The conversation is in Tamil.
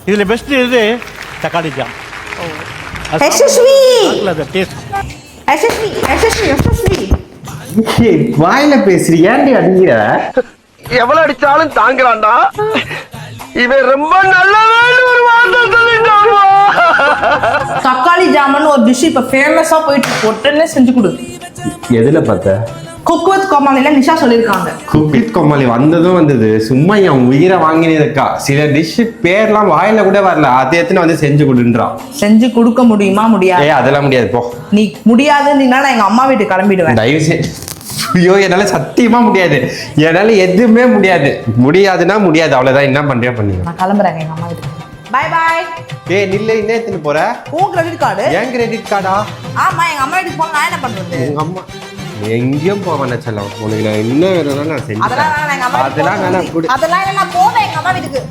இதில் பெஸ்ட்டு இது தக்காளி ஜாம். யசஸ்வி டேஸ்ட் யசஸ்வி யசஸ்வி யசஸ்வி வாயில பேசுறீ ஏன்டி அடிக்கிற? எவ்வளவு அடிச்சாலும் தாங்குறான்டா. இவன் ரொம்ப நல்லவன்னு ஒரு வார்த்தை சொல்லிட்டாமா. தக்காளி ஜாமுன் ஒரு டிஷ் இப்ப ஃபேமஸா போயிட்டு இருக்கு. உடனே செஞ்சு கொடு. எதுல பார்த்த? குக் வித் கோமாளில நிஷா சொல்லிருக்காங்க. குக்கித் கோமாளி வந்ததும் வந்தது, சும்மா என் உயிரை வாங்கினதுக்கா. சில டிஷ் பேர்லாம் வாயில கூட வரல, அதை எத்தனை வந்து செஞ்சு கொடுன்றான். செஞ்சு கொடுக்க முடியுமா? முடியாது. அதெல்லாம் முடியாது போ. நீ முடியாதுன்னா நான் எங்க அம்மா வீட்டுக்கு கிளம்பிடுவேன். தயவு செய்து. ஐயோ என்னால சத்தியமா முடியாது, என்னால எதுவுமே முடியாது. முடியாதுன்னா முடியாது, அவ்வளவுதான். என்ன பண்றியா பண்ணீங்க. நான் கிளம்புறேன் எங்க அம்மா வீட்டுக்கு. Bye bye. ஏய் நில்ல, என்ன எடுத்துட்டு போற? உன் கிரெடிட் கார்டு? ஏன் கிரெடிட் கார்டா? ஆமா, எங்க அம்மா வீட்டுக்கு போனா நான் என்ன பண்றது? உங்க அம்மா எங்கேயும் போவேன் செல்லம். உனக்கு நான் என்ன வேணும்னா நான் செஞ்சு அதெல்லாம் நான் எங்க அம்மா அதெல்லாம் நான் அதெல்லாம் நான் போவேன் எங்க அம்மா வீட்டுக்கு.